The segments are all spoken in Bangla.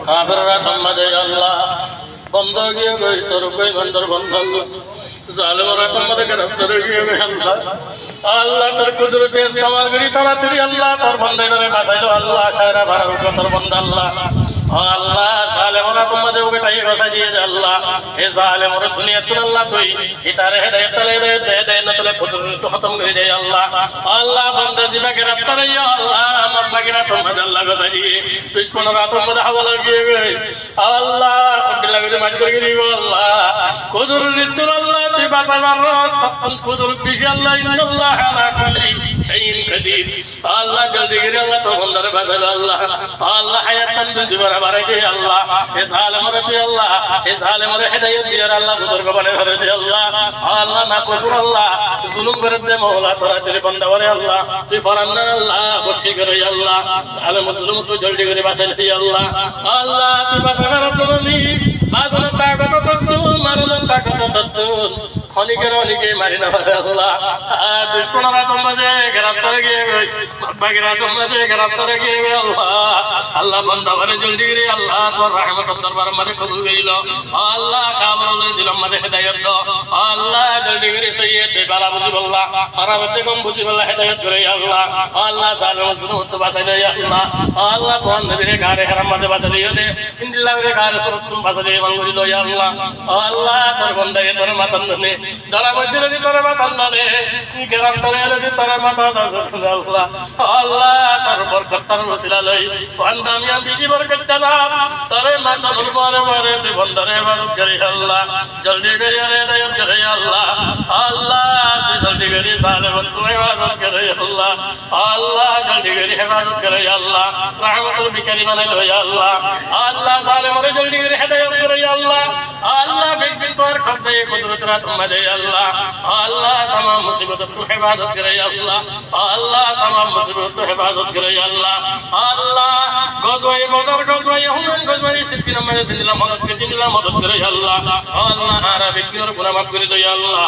কাফেররা তোমরা দে আল্লাহ বন্ধ গিয়ে গই তোর কই বন্ধর বন্ধন জালেমরা তোমাদের গ্রেফতার গিয়ে আল্লাহ আল্লাহ তোর কুদরতে ইস্তেমাল করি তাড়াতাড়ি আল্লাহ তোর বন্দারে বাঁচাইলো আল্লাহ সারা ভারত তোর বন্ধ আল্লাহ আল্লাহ জালেমরা তোমাদের ওকে টাই বাঁচাই দিয়ে আল্লাহ হে জালেমরা দুনিয়া তুই আল্লাহ তুই ইতারে হেদায়েত তলে দে না তলে কুদরত খতম করে দে আল্লাহ আল্লাহ বন্দা জিবা গ্রেফতার ইয়া আল্লাহ আমার বাগিরা তোমাদের আল্লাহ বাঁচাই দিয়ে দুশমনরা তোমাদের হাওলা গিয়ে গই আল্লাহ খন্ডিলা করে মার করে গিয়ে আল্লাহ কুদরত আল্লাহ তুই বাঁচাবার তখন কুদরত বেশি আল্লাহ ইন্নাল্লাহ আলা কুল্লি শাইইন কাদির আল্লাহ জলদি করে আল্লাহ তো বন্দারে বাঁচালো আল্লাহ আল্লাহ হায়াতান দুজবার বাড়াই দে আল্লাহ এ জালেমরে তুই আল্লাহ এ জালেমরে হেদায়েত দিয়ে আল্লাহ বুজুর্গ বানাই ধরেছে আল্লাহ আল্লাহ না কসুর আল্লাহ জুলুম করে দে মাওলা তোরা তেরে বন্দারে আল্লাহ তুই ফরান না আল্লাহ বর্ষি করে আল্লাহ জালেম জুলুম তুই জলদি করে বাঁচাইলি আল্লাহ আল্লাহ তুই বাঁচাবার তুমি বাঁচানোর তাকত তুই মারানোর তাকত তুই অনেকের অনেকে মারি না পারে আল্লাহ দুশ্মনরা তোমাদের গ্রেফতারে গিয়ে গই বাগিরা তোমাদের গ্রেফতারে গিয়ে গই আল্লাহ আল্লাহ বন্দা বলে জলদি করে আল্লাহ তোর রহমত দরবার মধ্যে কবুল করিল আল্লাহ কামরুল দিলাম মধ্যে হেদায়েত দাও আল্লাহ জলদি করে সৈয়দ বালা বুঝি বল্লাহ আরামতে কম বুঝি বল্লাহ হেদায়েত করে আল্লাহ আল্লাহ জালেম জুলুম তো বাঁচাই দে আল্লাহ আল্লাহ কোন নবীর গারে হারাম মধ্যে বাঁচাই দে ইন্দিল্লাহর গারে সুরতুম বাঁচাই দে মঙ্গল দো আল্লাহ আল্লাহ তোর বন্দা তোর মাতান নে দরা মধ্যে যদি তোর মাতান নে কি গ্রেফতারে যদি তোর মাতা দাস আল্লাহ আল্লাহ তোর বরকতার ওসিলা লই বন্দা আমি বেশি বরকত দাও তোর মাতা বলবারে মারে তুই বন্দারে ইবাদত করি আল্লাহ জলদি করে হেদায়েত করে আল্লাহ আল্লাহ তুই জলদি করে সালেম তুই ইবাদত করে আল্লাহ আল্লাহ জলদি করে ইবাদত করে আল্লাহ রহমতুল বিকারি বানাই লই আল্লাহ আল্লাহ সালেমরে জলদি করে হেদায়েত করে আল্লাহ আল্লাহ বিন তোর খরচে কুদরত রাত মদে আল্লাহ আল্লাহ तमाम मुसीबत तू हिफाजत करे अल्लाह अल्लाह तमाम मुसीबत तू हिफाजत करे अल्लाह अल्लाह गजवाए बदर गजवाए हुनन गजवाए सिद्दीन मदद दिला मदद करे अल्लाह अल्लाह अरबी की और गुनाह माफ करे दे अल्लाह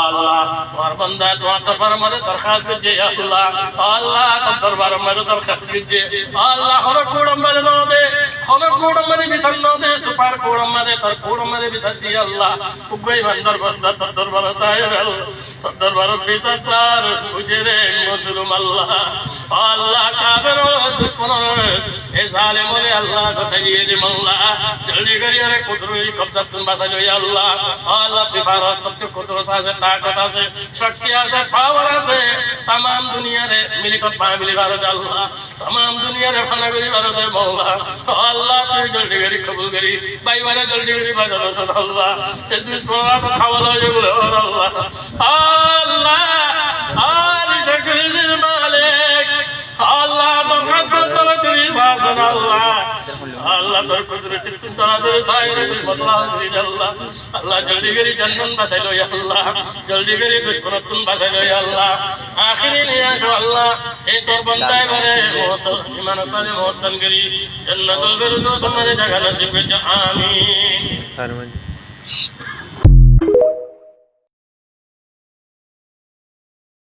अल्लाह और बंदा दुआ दरबार में दरखास्त करे अल्लाह अल्लाह दरबार में दरखास्त करे अल्लाह हर कोड़म में दे हर कोड़म में बिसन दे सुपार कोड़म में तर कोड़म में बिसन दे अल्लाह उगई बंदर दरबार ताय दरबार बिसन सार उजरे मुस्लिम अल्लाह अल्लाह काफिर दुश्मन ए जालिम ने अल्लाह को सजिए दे मौला जल्दी करिए रे कुदरत कब्जा तुम बसा जो या अल्लाह अल्लाह तिफारत तब तो कुदरत से ताकत से शक्ति से पावर से तमाम दुनिया रे मिलकत पाबिली भारत अल्लाह तमाम दुनिया रे खाना करी भारत मौला अल्लाह तू जल्दी करी कबूल करी भाई वाला जल्दी करी बजा बसा अल्लाह ते दुश्मन को खावाला जो अल्लाह अल्लाह आरी जगदीश मालिक अल्लाह तो कसम तेरी शासन अल्लाह अल्लाह तो कुदरत तुम तरा तेरे सायरे तुम मसला करी अल्लाह अल्लाह जल्दी करी जन्नत बसा लो या अल्लाह जल्दी करी दुश्मन तुम बसा लो या अल्लाह आखिरी लिया शो अल्लाह ए तो बंदा करे मौत ईमान साले मौत करी जन्नतुल फिरदौस हमारे जगह नसीब कर आमीन